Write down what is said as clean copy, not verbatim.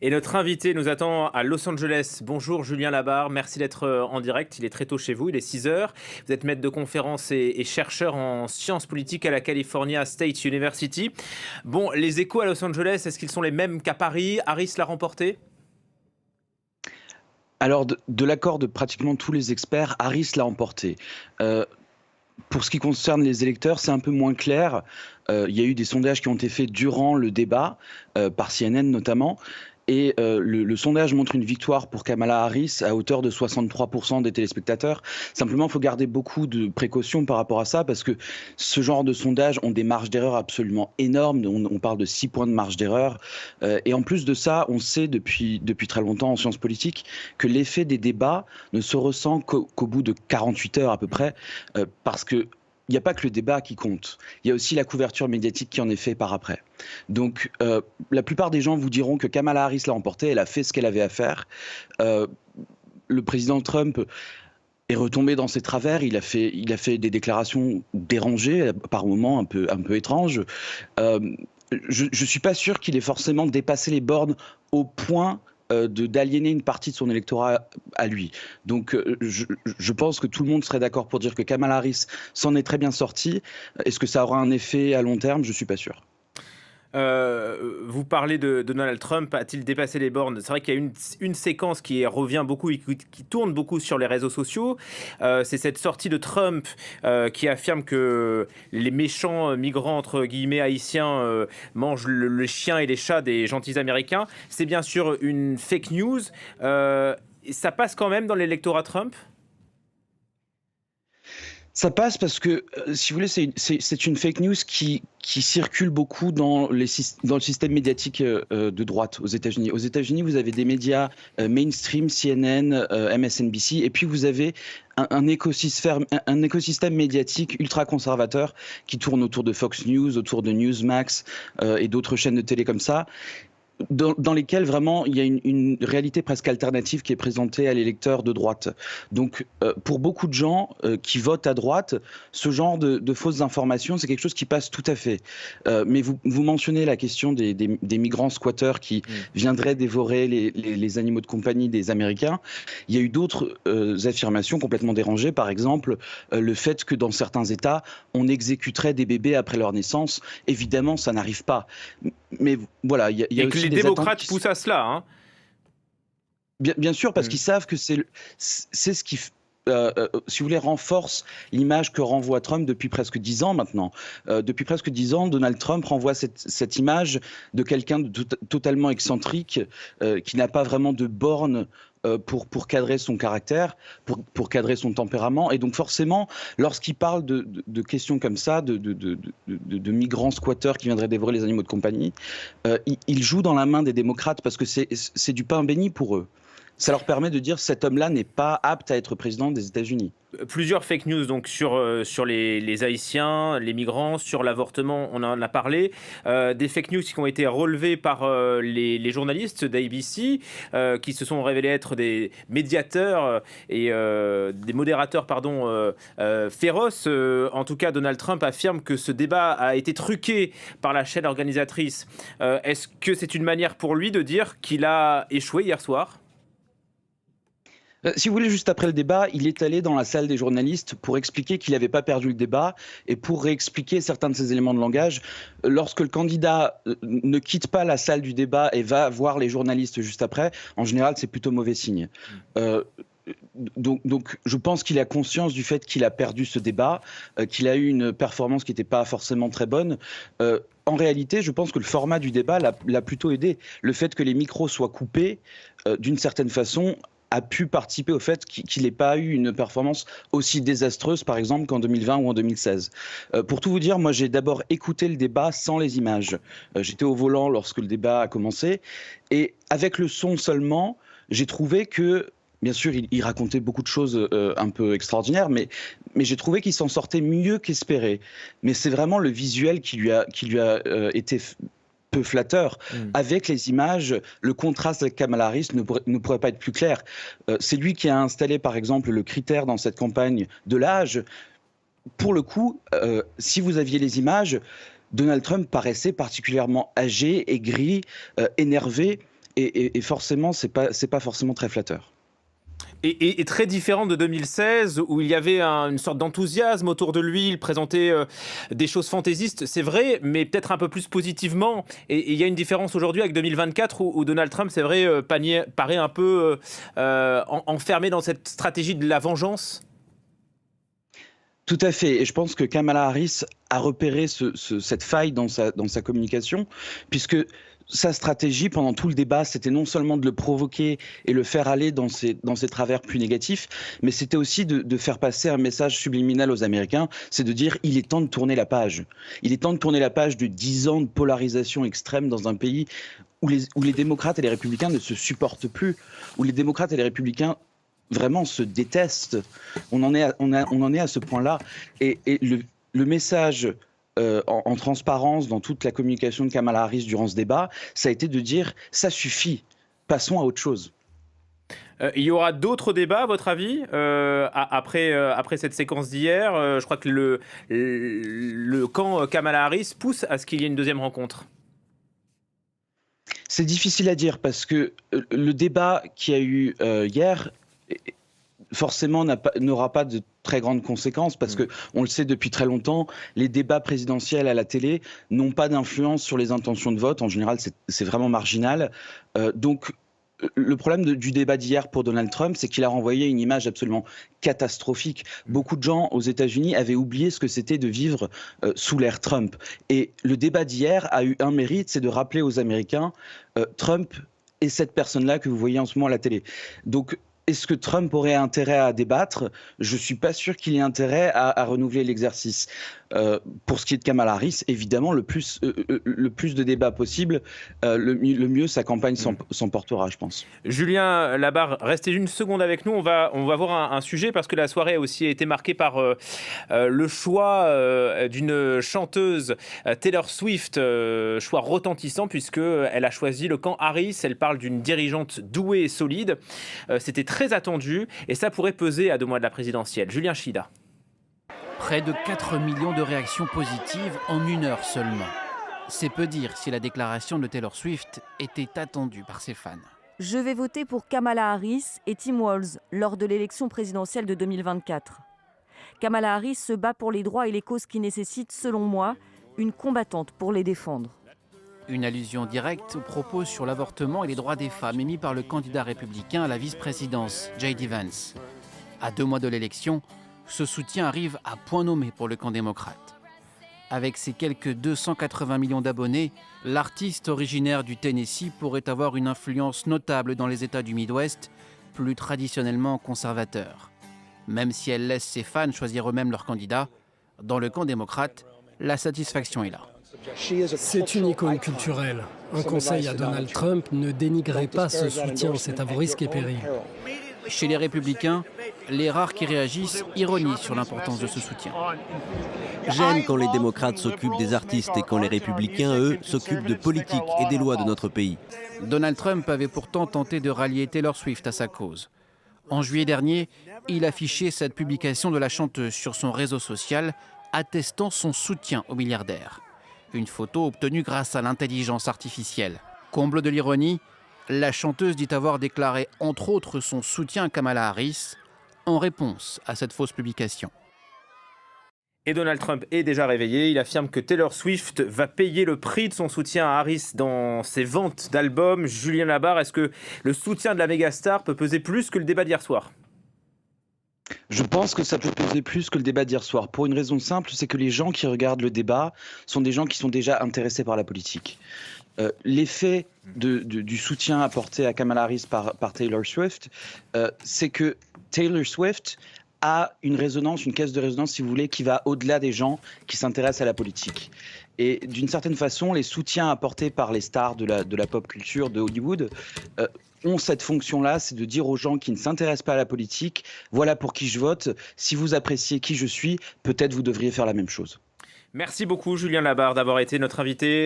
Et notre invité nous attend à Los Angeles. Bonjour Julien Labarre, merci d'être en direct. Il est très tôt chez vous, il est 6 heures. Vous êtes maître de conférences et chercheur en sciences politiques à la California State University. Bon, les échos à Los Angeles, est-ce qu'ils sont les mêmes qu'à Paris? Harris l'a remporté? Alors, de l'accord de pratiquement tous les experts, Harris l'a emporté. Pour ce qui concerne les électeurs, c'est un peu moins clair. Il y a eu des sondages qui ont été faits durant le débat, par CNN notamment, et le sondage montre une victoire pour Kamala Harris à hauteur de 63% des téléspectateurs. Simplement, il faut garder beaucoup de précautions par rapport à ça, parce que ce genre de sondages ont des marges d'erreur absolument énormes. On parle de 6 points de marge d'erreur. Et en plus de ça, on sait depuis très longtemps en sciences politiques que l'effet des débats ne se ressent qu'au bout de 48 heures à peu près, parce que il n'y a pas que le débat qui compte. Il y a aussi la couverture médiatique qui en est faite par après. Donc, la plupart des gens vous diront que Kamala Harris l'a emporté. Elle a fait ce qu'elle avait à faire. Le président Trump est retombé dans ses travers. Il a fait des déclarations dérangées, par moments un peu étranges. Je ne suis pas sûr qu'il ait forcément dépassé les bornes au point d'aliéner une partie de son électorat à lui. Donc je pense que tout le monde serait d'accord pour dire que Kamala Harris s'en est très bien sortie. Est-ce que ça aura un effet à long terme? Je ne suis pas sûr. Vous parlez de Donald Trump, a-t-il dépassé les bornes? C'est vrai qu'il y a une séquence qui revient beaucoup et qui tourne beaucoup sur les réseaux sociaux. C'est cette sortie de Trump qui affirme que les méchants migrants, entre guillemets, haïtiens mangent le chien et les chats des gentils Américains. C'est bien sûr une fake news. Ça passe quand même dans l'électorat Trump? Ça passe parce que, si vous voulez, c'est une fake news qui circule beaucoup dans le système médiatique de droite aux États-Unis. Aux États-Unis, vous avez des médias mainstream, CNN, MSNBC, et puis vous avez un écosystème médiatique ultra conservateur qui tourne autour de Fox News, autour de Newsmax et d'autres chaînes de télé comme ça, dans lesquelles vraiment il y a une réalité presque alternative qui est présentée à l'électeur de droite. Donc pour beaucoup de gens qui votent à droite, ce genre de fausses informations, c'est quelque chose qui passe tout à fait. Mais vous mentionnez la question des migrants squatteurs qui viendraient dévorer les animaux de compagnie des Américains. Il y a eu d'autres affirmations complètement dérangées, par exemple le fait que dans certains États, on exécuterait des bébés après leur naissance. Évidemment, ça n'arrive pas. Mais voilà, il y a Et que aussi les des attentes démocrates poussent à cela, hein. bien sûr, parce qu'ils savent que c'est ce qui, si vous voulez, renforce l'image que renvoie Trump depuis presque 10 ans maintenant. Depuis presque 10 ans, Donald Trump renvoie cette image de quelqu'un de totalement excentrique, qui n'a pas vraiment de bornes pour cadrer son caractère, pour cadrer son tempérament. Et donc forcément, lorsqu'il parle de questions comme ça, de migrants squatteurs qui viendraient dévorer les animaux de compagnie, il joue dans la main des démocrates parce que c'est du pain béni pour eux. Ça leur permet de dire cet homme-là n'est pas apte à être président des États-Unis. Plusieurs fake news donc sur les Haïtiens, les migrants, sur l'avortement, on en a parlé. Des fake news qui ont été relevées par les journalistes d'ABC, qui se sont révélés être des médiateurs et des modérateurs pardon, féroces. En tout cas, Donald Trump affirme que ce débat a été truqué par la chaîne organisatrice. Est-ce que c'est une manière pour lui de dire qu'il a échoué hier soir? Si vous voulez, juste après le débat, il est allé dans la salle des journalistes pour expliquer qu'il n'avait pas perdu le débat et pour réexpliquer certains de ses éléments de langage. Lorsque le candidat ne quitte pas la salle du débat et va voir les journalistes juste après, en général, c'est plutôt mauvais signe. Donc, je pense qu'il a conscience du fait qu'il a perdu ce débat, qu'il a eu une performance qui n'était pas forcément très bonne. En réalité, je pense que le format du débat l'a plutôt aidé. Le fait que les micros soient coupés, d'une certaine façon, a pu participer au fait qu'il n'ait pas eu une performance aussi désastreuse, par exemple, qu'en 2020 ou en 2016. Pour tout vous dire, moi, j'ai d'abord écouté le débat sans les images. J'étais au volant lorsque le débat a commencé. Et avec le son seulement, j'ai trouvé que, bien sûr, il racontait beaucoup de choses un peu extraordinaires, mais j'ai trouvé qu'il s'en sortait mieux qu'espéré. Mais c'est vraiment le visuel qui lui a été peu flatteur. Avec les images, le contraste avec Kamala Harris ne pourrait pas être plus clair. C'est lui qui a installé, par exemple, le critère dans cette campagne de l'âge. Pour le coup, si vous aviez les images, Donald Trump paraissait particulièrement âgé, aigri, énervé. et forcément, c'est pas forcément très flatteur. Et très différent de 2016 où il y avait une sorte d'enthousiasme autour de lui, il présentait des choses fantaisistes, c'est vrai, mais peut-être un peu plus positivement. Et il y a une différence aujourd'hui avec 2024 où Donald Trump, c'est vrai, paraît un peu enfermé dans cette stratégie de la vengeance. Tout à fait. Et je pense que Kamala Harris a repéré cette faille dans sa communication, puisque sa stratégie pendant tout le débat, c'était non seulement de le provoquer et le faire aller dans ses travers plus négatifs, mais c'était aussi de faire passer un message subliminal aux Américains, c'est de dire il est temps de tourner la page. Il est temps de tourner la page de 10 ans de polarisation extrême dans un pays où les démocrates et les républicains ne se supportent plus, où les démocrates et les républicains vraiment se détestent. On en est à ce point-là. Et le message en transparence dans toute la communication de Kamala Harris durant ce débat, ça a été de dire ça suffit, passons à autre chose. Il y aura d'autres débats, à votre avis, après cette séquence d'hier je crois que le camp Kamala Harris pousse à ce qu'il y ait une deuxième rencontre. C'est difficile à dire parce que le débat qu'il y a eu hier forcément n'aura pas de très grandes conséquences parce que on le sait depuis très longtemps, les débats présidentiels à la télé n'ont pas d'influence sur les intentions de vote. En général, c'est vraiment marginal. Donc, le problème du débat d'hier pour Donald Trump, c'est qu'il a renvoyé une image absolument catastrophique. Beaucoup de gens aux États-Unis avaient oublié ce que c'était de vivre sous l'ère Trump. Et le débat d'hier a eu un mérite, c'est de rappeler aux Américains Trump est cette personne-là que vous voyez en ce moment à la télé. Donc, est-ce que Trump aurait intérêt à débattre? Je ne suis pas sûr qu'il ait intérêt à renouveler l'exercice. Pour ce qui est de Kamala Harris, évidemment, le plus de débats possible, le mieux sa campagne s'en portera, je pense. Julien Labarre, restez une seconde avec nous. On va voir un sujet parce que la soirée a aussi été marquée par le choix d'une chanteuse, Taylor Swift, choix retentissant puisqu'elle a choisi le camp Harris. Elle parle d'une dirigeante douée et solide. C'était très attendu et ça pourrait peser à 2 mois de la présidentielle. Julien Chida. Près de 4 millions de réactions positives en 1 heure seulement. C'est peu dire si la déclaration de Taylor Swift était attendue par ses fans. Je vais voter pour Kamala Harris et Tim Walz lors de l'élection présidentielle de 2024. Kamala Harris se bat pour les droits et les causes qui nécessitent, selon moi, une combattante pour les défendre. Une allusion directe aux propos sur l'avortement et les droits des femmes émis par le candidat républicain à la vice-présidence, J.D. Vance. À 2 mois de l'élection, ce soutien arrive à point nommé pour le camp démocrate. Avec ses quelques 280 millions d'abonnés, l'artiste originaire du Tennessee pourrait avoir une influence notable dans les États du Midwest, plus traditionnellement conservateurs. Même si elle laisse ses fans choisir eux-mêmes leur candidat, dans le camp démocrate, la satisfaction est là. C'est une icône culturelle. Un conseil à Donald Trump, ne dénigrez pas ce soutien, c'est à vos risques et périls. Chez les Républicains, les rares qui réagissent ironisent sur l'importance de ce soutien. J'aime quand les démocrates s'occupent des artistes et quand les républicains, eux, s'occupent de politique et des lois de notre pays. Donald Trump avait pourtant tenté de rallier Taylor Swift à sa cause. En juillet dernier, il affichait cette publication de la chanteuse sur son réseau social, attestant son soutien au milliardaire. Une photo obtenue grâce à l'intelligence artificielle. Comble de l'ironie, la chanteuse dit avoir déclaré entre autres son soutien à Kamala Harris en réponse à cette fausse publication. Et Donald Trump est déjà réveillé. Il affirme que Taylor Swift va payer le prix de son soutien à Harris dans ses ventes d'albums. Julien Labarre, est-ce que le soutien de la mégastar peut peser plus que le débat d'hier soir ? Je pense que ça peut peser plus que le débat d'hier soir. Pour une raison simple, c'est que les gens qui regardent le débat sont des gens qui sont déjà intéressés par la politique. L'effet du soutien apporté à Kamala Harris par Taylor Swift, c'est que Taylor Swift a une résonance, une caisse de résonance, si vous voulez, qui va au-delà des gens qui s'intéressent à la politique. Et d'une certaine façon, les soutiens apportés par les stars de la pop culture de Hollywood ont cette fonction-là, c'est de dire aux gens qui ne s'intéressent pas à la politique, voilà pour qui je vote, si vous appréciez qui je suis, peut-être vous devriez faire la même chose. Merci beaucoup Julien Labarre d'avoir été notre invité.